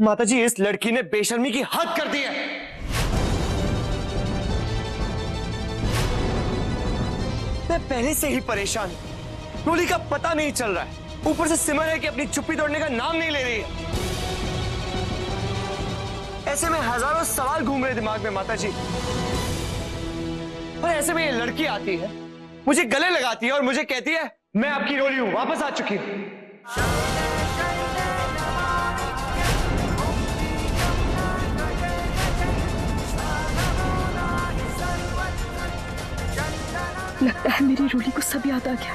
माताजी, इस लड़की ने बेशर्मी की हद कर दी है। मैं पहले से ही परेशान हूं। रोली का पता नहीं चल रहा है, ऊपर से सिमर है कि अपनी चुप्पी तोड़ने का नाम नहीं ले रही है। ऐसे में हजारों सवाल घूम रहे दिमाग में माताजी। और ऐसे में ये लड़की आती है, मुझे गले लगाती है और मुझे कहती है मैं आपकी रोली हूं, वापस आ चुकी हूं। लगता है मेरी रोली को सब याद आ गया।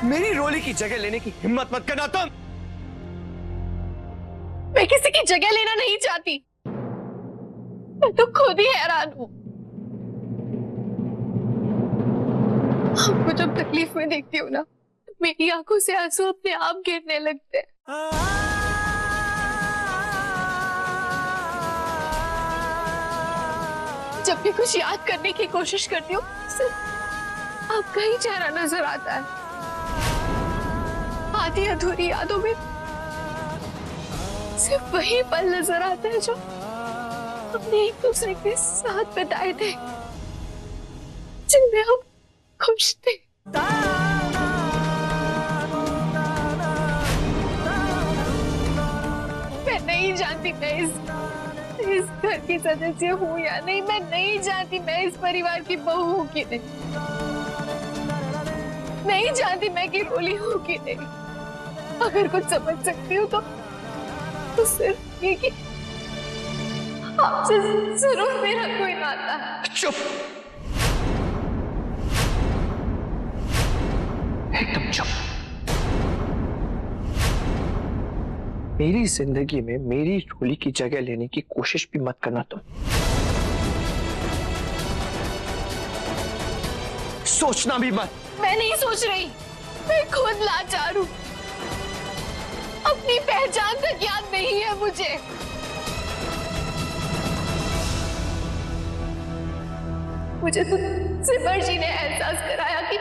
मेरी रोली की जगह लेने की हिम्मत मत करना तुम। मैं किसी की जगह लेना नहीं चाहती, मैं तो खुद ही हैरान हूं। आपको जब तकलीफ में देखती हूँ ना, मेरी आंखों से आंसू अपने आप गिरने लगते हैं। जब भी कुछ याद करने की कोशिश करती हूँ, सिर्फ आपका ही चेहरा नजर आता है। आधी अधूरी यादों में सिर्फ वही पल नजर आता है जो हमने एक दूसरे के साथ बिताए थे, जिनमें हम खुश थे। मैं नहीं जानती मैं इस घर की सदस्य हूँ या नहीं, मैं नहीं जानती मैं इस परिवार की बहू हूँ कि नहीं जानती मैं की रोली हूँ कि नहीं। अगर कुछ समझ सकती हूँ तो सिर्फ ये कि आपसे जरूर मेरा कोई नाता है। चुप, एकदम चुप। मेरी जिंदगी में मेरी रोली की जगह लेने की कोशिश भी मत करना तुम। सोचना भी मत। मैं नहीं सोच रही, मैं खुद लाचार हूँ। अपनी पहचान तक याद नहीं है मुझे। मुझे तो सिमर जी ने एहसास कराया कि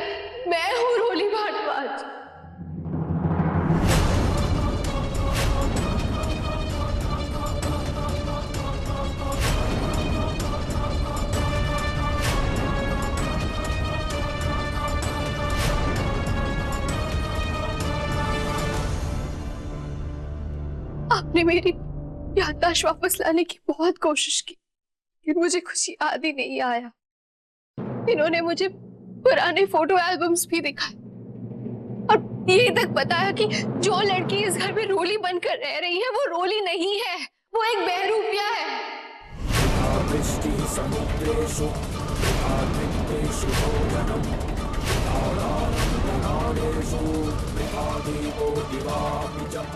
मैं हूँ रोली भारद्वाज। आपने मेरी याददाश्त वापस लाने की बहुत कोशिश की, लेकिन मुझे कुछ याद ही नहीं आया। इन्होंने मुझे पुराने फोटो एल्बम्स भी दिखाए और ये तक बताया कि जो लड़की इस घर में रोली बनकर रह रही है वो रोली नहीं है, वो एक बहरूपिया है।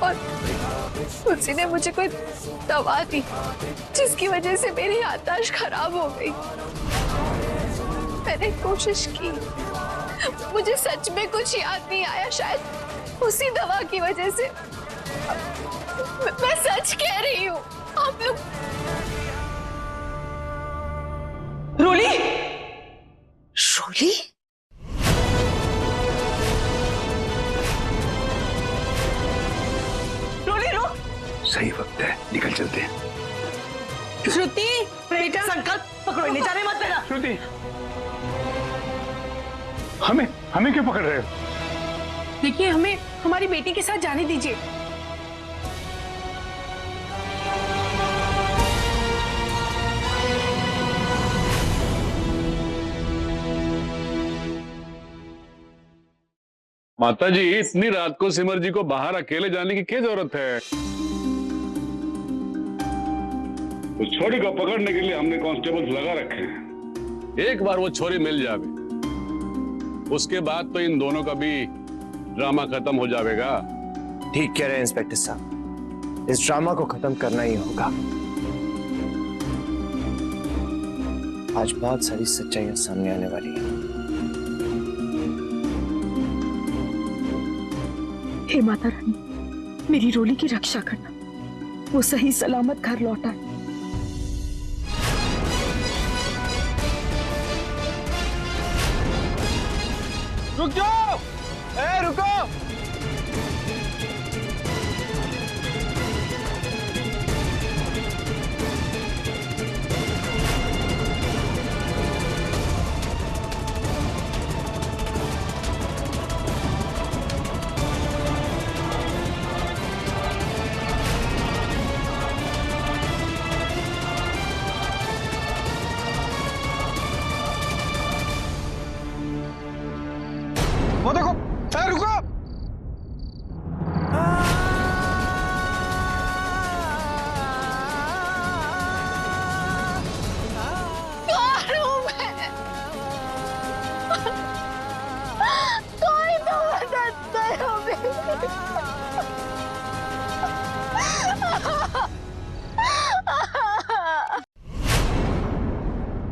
और उसी ने मुझे कोई दवा दी जिसकी वजह से मेरी याददाश्त खराब हो गई। मैंने कोशिश की, मुझे सच में कुछ याद नहीं आया, शायद उसी दवा की वजह से। मैं सच कह रही हूँ। आप लोग रोली, रोली, रोली रुक। सही वक्त है, निकल चलते हैं। श्रुति बेटा, संकल्प पकड़ो, नहीं जाने मत देना। श्रुति, हमें क्यों पकड़ रहे हो? देखिए, हमें हमारी बेटी के साथ जाने दीजिए। माताजी, इतनी रात को सिमर जी को बाहर अकेले जाने की क्या जरूरत है? उस छोरी को पकड़ने के लिए हमने कांस्टेबल्स लगा रखे हैं। एक बार वो छोरी मिल जावे, उसके बाद तो इन दोनों का भी ड्रामा खत्म हो जाएगा। ठीक कह रहे हैं इंस्पेक्टर साहब, इस ड्रामा को खत्म करना ही होगा। आज बहुत सारी सच्चाइयां सामने आने वाली हैं। हे माता रानी, मेरी रोली की रक्षा करना, वो सही सलामत घर लौटा है। रुक जाओ, रुको।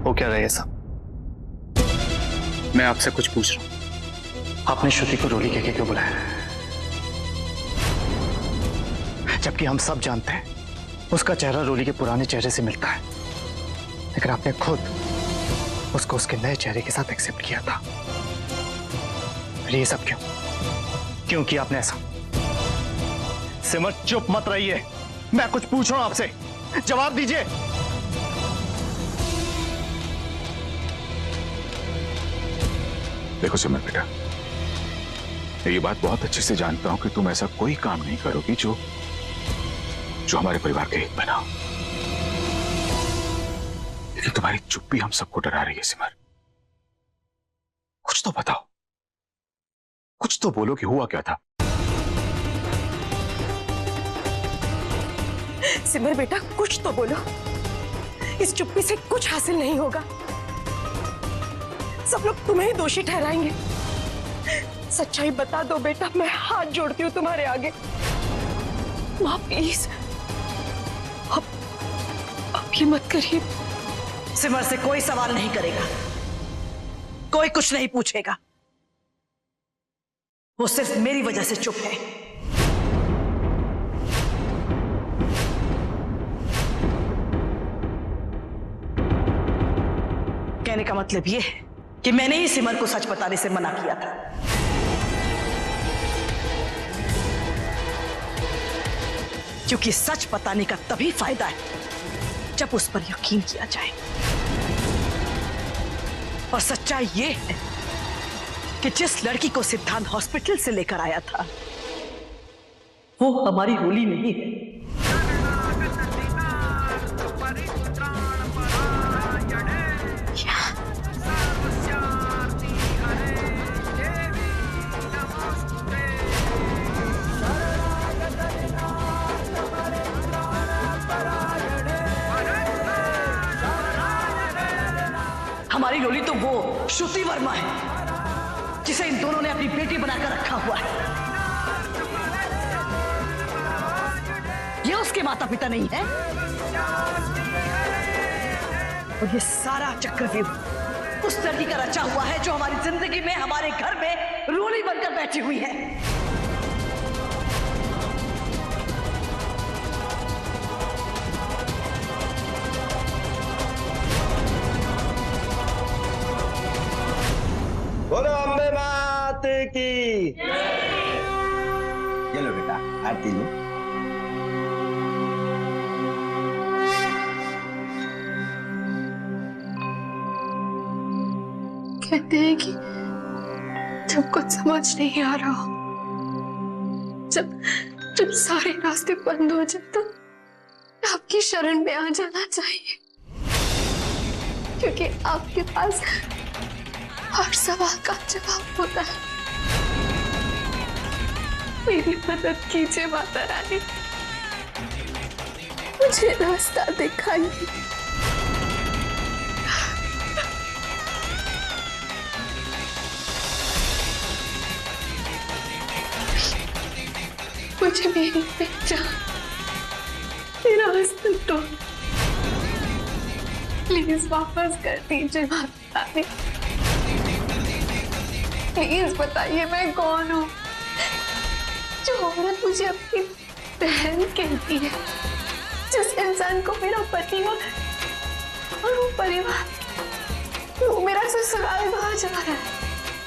वो क्या रहा है ये सब? मैं आपसे कुछ पूछ रहा हूं। आपने श्रुति को रोली कह के क्यों बुलाया? जबकि हम सब जानते हैं उसका चेहरा रोली के पुराने चेहरे से मिलता है, लेकिन आपने खुद उसको उसके नए चेहरे के साथ एक्सेप्ट किया था। फिर ये सब क्यों क्यों किया आपने ऐसा? सिमर चुप मत रहिए, मैं कुछ पूछ रहा हूं आपसे, जवाब दीजिए। देखो सिमर बेटा, मैं ये बात बहुत अच्छे से जानता हूं कि तुम ऐसा कोई काम नहीं करोगी जो हमारे परिवार के हित में ना हो। लेकिन तुम्हारी चुप्पी हम सबको डरा रही है सिमर। कुछ तो बताओ, कुछ तो बोलो कि हुआ क्या था। सिमर बेटा कुछ तो बोलो, इस चुप्पी से कुछ हासिल नहीं होगा। सब लोग तुम्हें ही दोषी ठहराएंगे। सच्चाई बता दो बेटा, मैं हाथ जोड़ती हूँ तुम्हारे आगे। माँ प्लीज, अब ये मत करिए। सिमर से कोई सवाल नहीं करेगा, कोई कुछ नहीं पूछेगा। वो सिर्फ मेरी वजह से चुप है। कहने का मतलब ये है कि मैंने ही सिमर को सच बताने से मना किया था। क्योंकि सच बताने का तभी फायदा है जब उस पर यकीन किया जाए। और सच्चाई ये है कि जिस लड़की को सिद्धांत हॉस्पिटल से लेकर आया था वो हमारी होली नहीं है। हमारी लोली तो वो श्रुति वर्मा है जिसे इन दोनों ने अपनी बेटी बनाकर रखा हुआ है। ये उसके माता पिता नहीं है। और ये सारा चक्रव्यूह उस लड़की का रचा हुआ है जो हमारी जिंदगी में, हमारे घर में रोली बनकर बैठी हुई है। बोलो अम्बे मात की। ये लो बेटा, आरती लो। कहते हैं कि जब कुछ समझ नहीं आ रहा हो, जब सारे रास्ते बंद हो जाए तो आपकी शरण में आ जाना चाहिए, क्योंकि आपके पास हर सवाल का जवाब होता है। मेरी मदद कीजिए माता रानी, मुझे रास्ता दिखाइए। मुझे मेरी पहचान, मेरा अस्तित्व प्लीज वापस कर दीजिए माता रानी। प्लीज बताइए मैं कौन हूँ? जो औरत मुझे अपनी बहन कहती है, जिस इंसान को मेरा पति और वो परिवार, वो मेरा ससुराल कहा जा रहा है,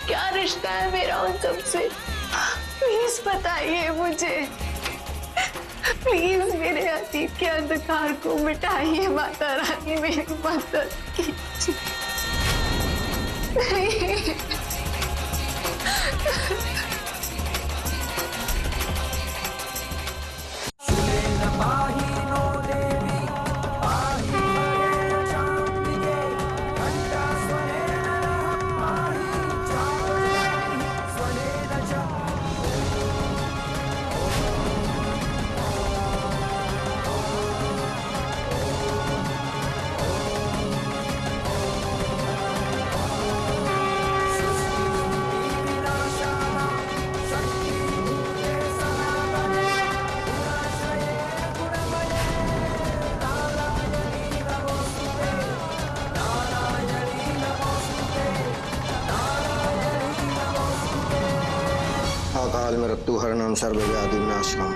क्या रिश्ता है मेरा उन सबसे? प्लीज बताइए मुझे, प्लीज मेरे अतीत के अंधकार को मिटाइए माता रानी, मेरी मदद कीजिए। काल में रत्तु हरण अनुसार भव्य आदि आश्रम।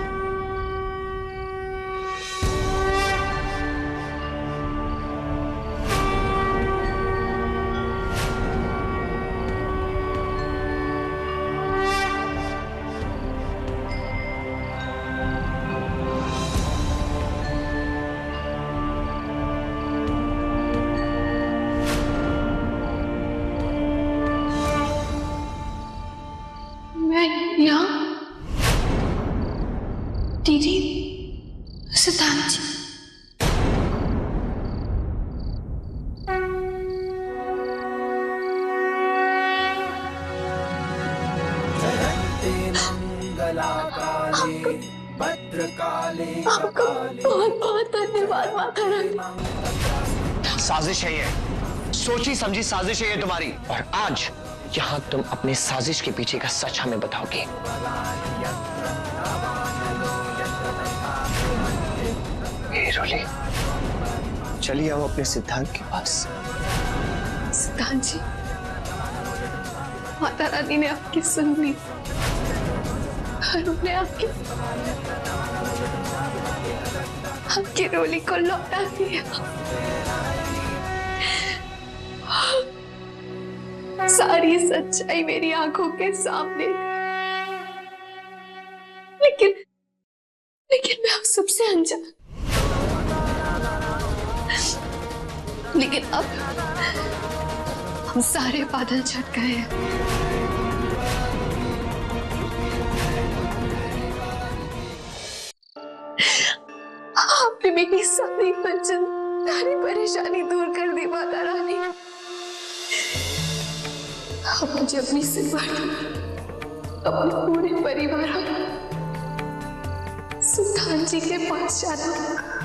दीदी, सिद्धांत जी, आपका बहुत बहुत धन्यवाद माता रानी। साजिश है ये, सोची समझी साजिश है ये तुम्हारी, और आज यहाँ तुम अपनी साजिश के पीछे का सच हमें बताओगे। रोली, चलिए आओ अपने सिद्धांत के पास। सिद्धांत जी, माता रानी ने आपकी सुन ली और उन्हें आपकी रोली को लौटा दिया। सारी सच्चाई मेरी आंखों के सामने थी। लेकिन मैं आप सबसे अनजान। लेकिन अब हम सारे बादल छट गए हैं। आपने मेरी सारी बचन, सारी परेशानी दूर कर दी माता रानी। अब मुझे अपनी सिमरन, अपने पूरे परिवार सिद्धांत जी के पास जाना।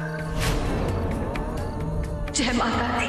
जय माता दी।